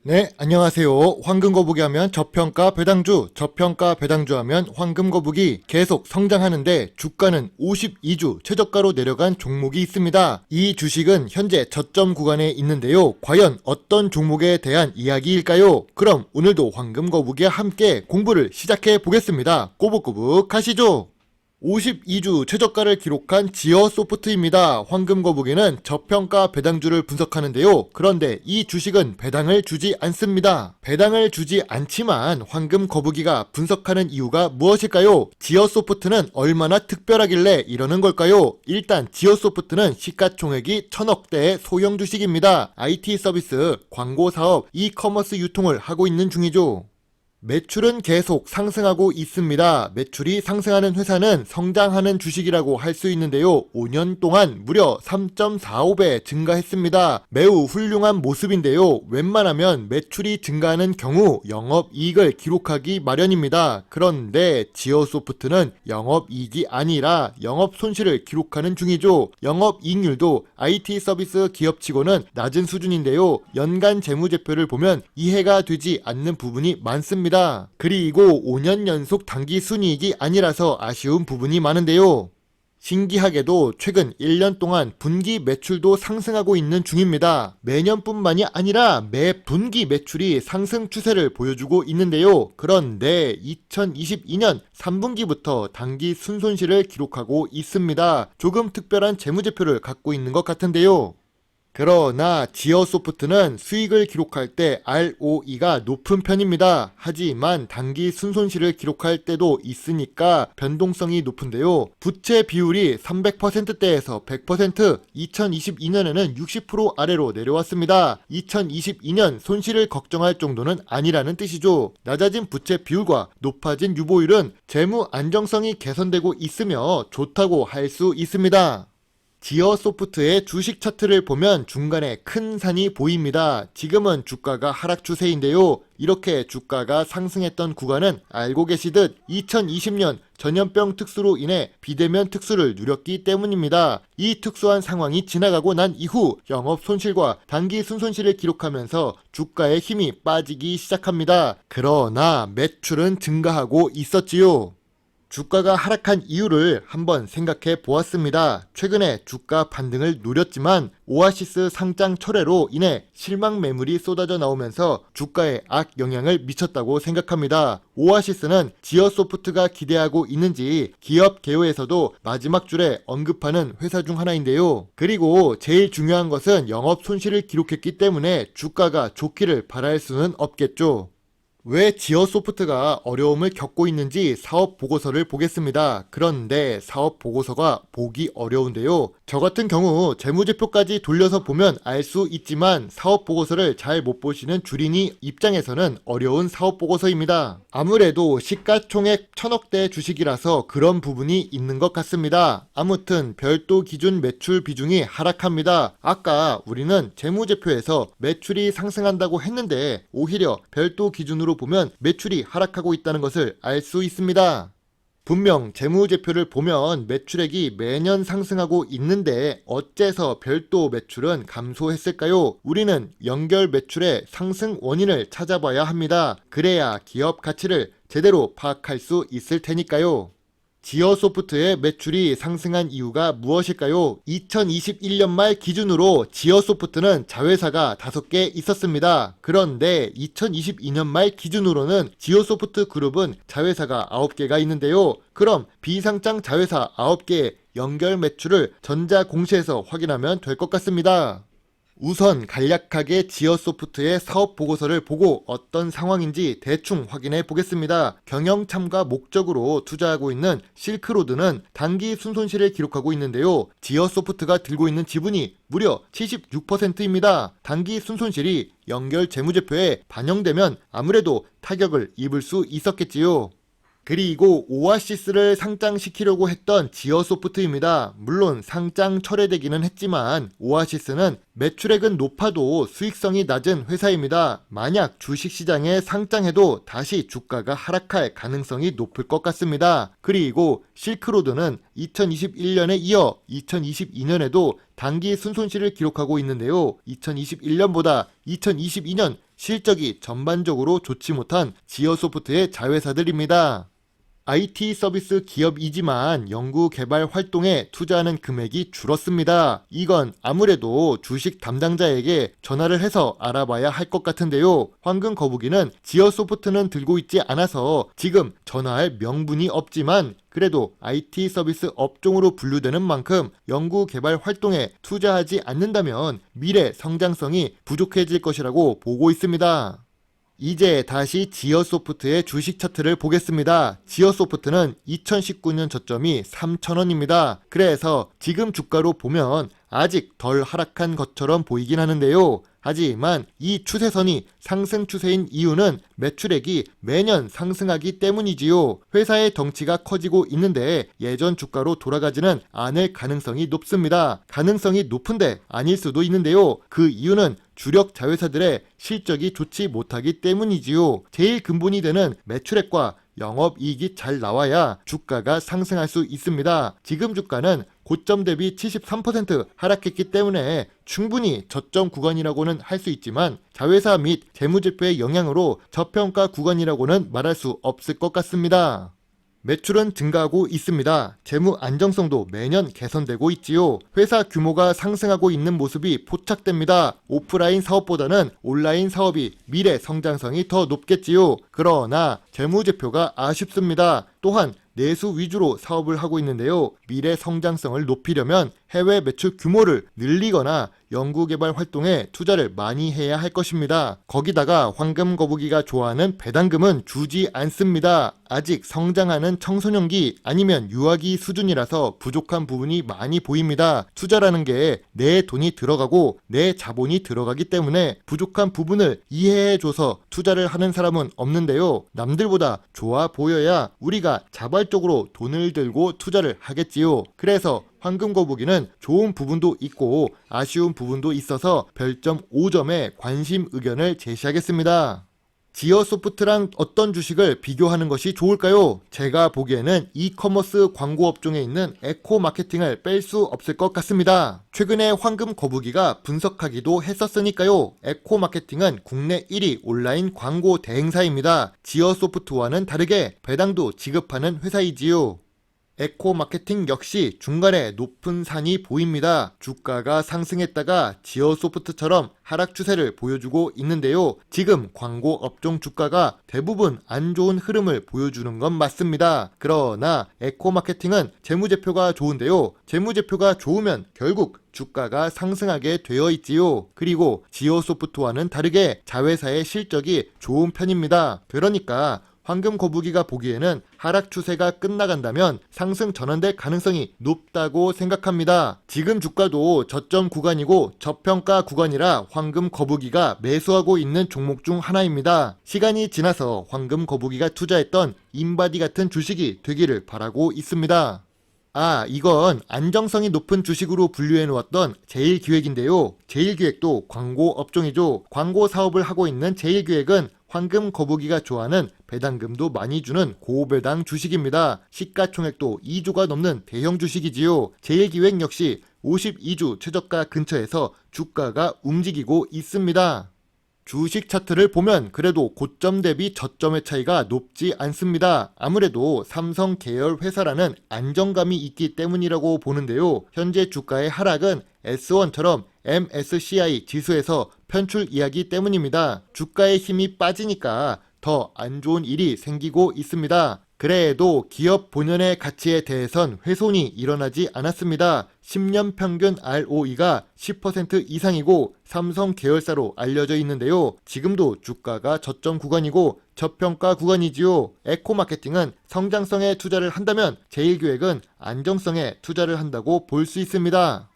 네, 안녕하세요. 황금거북이 하면 저평가 배당주, 저평가 배당주 하면 황금거북이 계속 성장하는데 주가는 52주 최저가로 내려간 종목이 있습니다. 이 주식은 현재 저점 구간에 있는데요. 과연 어떤 종목에 대한 이야기일까요? 그럼 오늘도 황금거북이와 함께 공부를 시작해 보겠습니다. 꼬북꼬북 가시죠. 52주 최저가를 기록한 지어소프트입니다. 황금거북이는 저평가 배당주를 분석하는데요. 그런데 이 주식은 배당을 주지 않습니다. 배당을 주지 않지만 황금거북이가 분석하는 이유가 무엇일까요? 지어소프트는 얼마나 특별하길래 이러는 걸까요? 일단 지어소프트는 시가총액이 1000억대의 소형 주식입니다. IT 서비스, 광고사업, 이커머스 유통을 하고 있는 중이죠. 매출은 계속 상승하고 있습니다. 매출이 상승하는 회사는 성장하는 주식이라고 할 수 있는데요. 5년 동안 무려 3.45배 증가했습니다. 매우 훌륭한 모습인데요. 웬만하면 매출이 증가하는 경우 영업이익을 기록하기 마련입니다. 그런데 지어소프트는 영업이익이 아니라 영업손실을 기록하는 중이죠. 영업이익률도 IT 서비스 기업치고는 낮은 수준인데요. 연간 재무제표를 보면 이해가 되지 않는 부분이 많습니다. 그리고 5년 연속 당기 순이익이 아니라서 아쉬운 부분이 많은데요. 신기하게도 최근 1년 동안 분기 매출도 상승하고 있는 중입니다. 매년뿐만이 아니라 매 분기 매출이 상승 추세를 보여주고 있는데요. 그런데 2022년 3분기부터 단기 순손실을 기록하고 있습니다. 조금 특별한 재무제표를 갖고 있는 것 같은데요. 그러나 지어소프트는 수익을 기록할 때 ROE가 높은 편입니다. 하지만 단기 순손실을 기록할 때도 있으니까 변동성이 높은데요. 부채 비율이 300%대에서 100%, 2022년에는 60% 아래로 내려왔습니다. 2022년 손실을 걱정할 정도는 아니라는 뜻이죠. 낮아진 부채 비율과 높아진 유보율은 재무 안정성이 개선되고 있으며 좋다고 할 수 있습니다. 지어소프트의 주식 차트를 보면 중간에 큰 산이 보입니다. 지금은 주가가 하락 추세인데요. 이렇게 주가가 상승했던 구간은 알고 계시듯 2020년 전염병 특수로 인해 비대면 특수를 누렸기 때문입니다. 이 특수한 상황이 지나가고 난 이후 영업 손실과 단기 순손실을 기록하면서 주가의 힘이 빠지기 시작합니다. 그러나 매출은 증가하고 있었지요. 주가가 하락한 이유를 한번 생각해 보았습니다. 최근에 주가 반등을 노렸지만 오아시스 상장 철회로 인해 실망 매물이 쏟아져 나오면서 주가에 악영향을 미쳤다고 생각합니다. 오아시스는 지어소프트가 기대하고 있는지 기업 개요에서도 마지막 줄에 언급하는 회사 중 하나인데요. 그리고 제일 중요한 것은 영업 손실을 기록했기 때문에 주가가 좋기를 바랄 수는 없겠죠. 왜 지어소프트가 어려움을 겪고 있는지 사업 보고서를 보겠습니다. 그런데 사업 보고서가 보기 어려운데요. 저 같은 경우 재무제표까지 돌려서 보면 알 수 있지만 사업 보고서를 잘 못 보시는 주린이 입장에서는 어려운 사업 보고서입니다. 아무래도 시가총액 1000억대 주식이라서 그런 부분이 있는 것 같습니다. 아무튼 별도 기준 매출 비중이 하락합니다. 아까 우리는 재무제표에서 매출이 상승한다고 했는데 오히려 별도 기준으로 보면 매출이 하락하고 있다는 것을 알 수 있습니다. 분명 재무제표를 보면 매출액이 매년 상승하고 있는데 어째서 별도 매출은 감소했을까요? 우리는 연결 매출의 상승 원인을 찾아봐야 합니다. 그래야 기업 가치를 제대로 파악할 수 있을 테니까요. 지어소프트의 매출이 상승한 이유가 무엇일까요? 2021년 말 기준으로 지어소프트는 자회사가 5개 있었습니다. 그런데 2022년 말 기준으로는 지어소프트 그룹은 자회사가 9개가 있는데요. 그럼 비상장 자회사 9개의 연결 매출을 전자공시에서 확인하면 될 것 같습니다. 우선 간략하게 지어소프트의 사업 보고서를 보고 어떤 상황인지 대충 확인해 보겠습니다. 경영 참가 목적으로 투자하고 있는 실크로드는 단기 순손실을 기록하고 있는데요. 지어소프트가 들고 있는 지분이 무려 76%입니다. 단기 순손실이 연결 재무제표에 반영되면 아무래도 타격을 입을 수 있었겠지요. 그리고 오아시스를 상장시키려고 했던 지어소프트입니다. 물론 상장 철회되기는 했지만 오아시스는 매출액은 높아도 수익성이 낮은 회사입니다. 만약 주식시장에 상장해도 다시 주가가 하락할 가능성이 높을 것 같습니다. 그리고 실크로드는 2021년에 이어 2022년에도 단기 순손실을 기록하고 있는데요. 2021년보다 2022년 실적이 전반적으로 좋지 못한 지어소프트의 자회사들입니다. IT 서비스 기업이지만 연구 개발 활동에 투자하는 금액이 줄었습니다. 이건 아무래도 주식 담당자에게 전화를 해서 알아봐야 할 것 같은데요. 황금 거북이는 지어소프트는 들고 있지 않아서 지금 전화할 명분이 없지만 그래도 IT 서비스 업종으로 분류되는 만큼 연구 개발 활동에 투자하지 않는다면 미래 성장성이 부족해질 것이라고 보고 있습니다. 이제 다시 지어소프트의 주식 차트를 보겠습니다. 지어소프트는 2019년 저점이 3,000원입니다. 그래서 지금 주가로 보면 아직 덜 하락한 것처럼 보이긴 하는데요. 하지만 이 추세선이 상승 추세인 이유는 매출액이 매년 상승하기 때문이지요. 회사의 덩치가 커지고 있는데 예전 주가로 돌아가지는 않을 가능성이 높습니다. 가능성이 높은데 아닐 수도 있는데요. 그 이유는 주력 자회사들의 실적이 좋지 못하기 때문이지요. 제일 근본이 되는 매출액과 영업이익이 잘 나와야 주가가 상승할 수 있습니다. 지금 주가는 고점 대비 73% 하락했기 때문에 충분히 저점 구간이라고는 할 수 있지만 자회사 및 재무제표의 영향으로 저평가 구간이라고는 말할 수 없을 것 같습니다. 매출은 증가하고 있습니다. 재무 안정성도 매년 개선되고 있지요. 회사 규모가 상승하고 있는 모습이 포착됩니다. 오프라인 사업보다는 온라인 사업이 미래 성장성이 더 높겠지요. 그러나 재무제표가 아쉽습니다. 또한 내수 위주로 사업을 하고 있는데요. 미래 성장성을 높이려면 해외 매출 규모를 늘리거나 연구개발 활동에 투자를 많이 해야 할 것입니다. 거기다가 황금 거북이가 좋아하는 배당금은 주지 않습니다. 아직 성장하는 청소년기 아니면 유아기 수준이라서 부족한 부분이 많이 보입니다. 투자라는 게 내 돈이 들어가고 내 자본이 들어가기 때문에 부족한 부분을 이해해줘서 투자를 하는 사람은 없는데요. 남들보다 좋아 보여야 우리가 자발적으로 돈을 들고 투자를 하겠지요. 그래서 황금 거북이는 좋은 부분도 있고 아쉬운 부분도 있어서 별점 5점의 관심 의견을 제시하겠습니다. 지어소프트랑 어떤 주식을 비교하는 것이 좋을까요? 제가 보기에는 이커머스 광고 업종에 있는 에코마케팅을 뺄 수 없을 것 같습니다. 최근에 황금 거북이가 분석하기도 했었으니까요. 에코마케팅은 국내 1위 온라인 광고 대행사입니다. 지어소프트와는 다르게 배당도 지급하는 회사이지요. 에코마케팅 역시 중간에 높은 산이 보입니다. 주가가 상승했다가 지어소프트처럼 하락 추세를 보여주고 있는데요. 지금 광고 업종 주가가 대부분 안 좋은 흐름을 보여주는 건 맞습니다. 그러나 에코마케팅은 재무제표가 좋은데요. 재무제표가 좋으면 결국 주가가 상승하게 되어 있지요. 그리고 지어소프트와는 다르게 자회사의 실적이 좋은 편입니다. 그러니까 황금 거북이가 보기에는 하락 추세가 끝나간다면 상승 전환될 가능성이 높다고 생각합니다. 지금 주가도 저점 구간이고 저평가 구간이라 황금 거북이가 매수하고 있는 종목 중 하나입니다. 시간이 지나서 황금 거북이가 투자했던 인바디 같은 주식이 되기를 바라고 있습니다. 이건 안정성이 높은 주식으로 분류해 놓았던 제일기획인데요. 제일기획도 광고 업종이죠. 광고 사업을 하고 있는 제일기획은 황금 거북이가 좋아하는 배당금도 많이 주는 고배당 주식입니다. 시가총액도 2조가 넘는 대형 주식이지요. 제일기획 역시 52주 최저가 근처에서 주가가 움직이고 있습니다. 주식 차트를 보면 그래도 고점 대비 저점의 차이가 높지 않습니다. 아무래도 삼성 계열 회사라는 안정감이 있기 때문이라고 보는데요. 현재 주가의 하락은 S1처럼 MSCI 지수에서 편출 이하기 때문입니다. 주가의 힘이 빠지니까 더 안 좋은 일이 생기고 있습니다. 그래도 기업 본연의 가치에 대해선 훼손이 일어나지 않았습니다. 10년 평균 ROE가 10% 이상이고 삼성 계열사로 알려져 있는데요. 지금도 주가가 저점 구간이고 저평가 구간이지요. 에코마케팅은 성장성에 투자를 한다면 제일기획은 안정성에 투자를 한다고 볼 수 있습니다.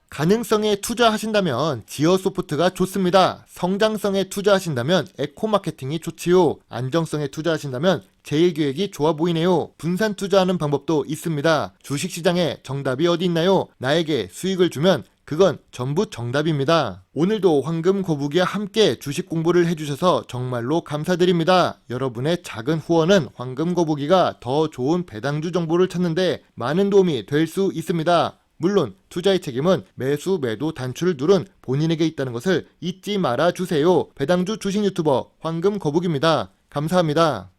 가능성에 투자하신다면 지어소프트가 좋습니다. 성장성에 투자하신다면 에코마케팅이 좋지요. 안정성에 투자하신다면 제일기획이 좋아 보이네요. 분산 투자하는 방법도 있습니다. 주식시장에 정답이 어디 있나요? 나에게 수익을 주면 그건 전부 정답입니다. 오늘도 황금 거북이와 함께 주식 공부를 해주셔서 정말로 감사드립니다. 여러분의 작은 후원은 황금 거북이가 더 좋은 배당주 정보를 찾는데 많은 도움이 될 수 있습니다. 물론 투자의 책임은 매수 매도 단추를 누른 본인에게 있다는 것을 잊지 말아 주세요. 배당주 주식 유튜버 황금거북입니다. 감사합니다.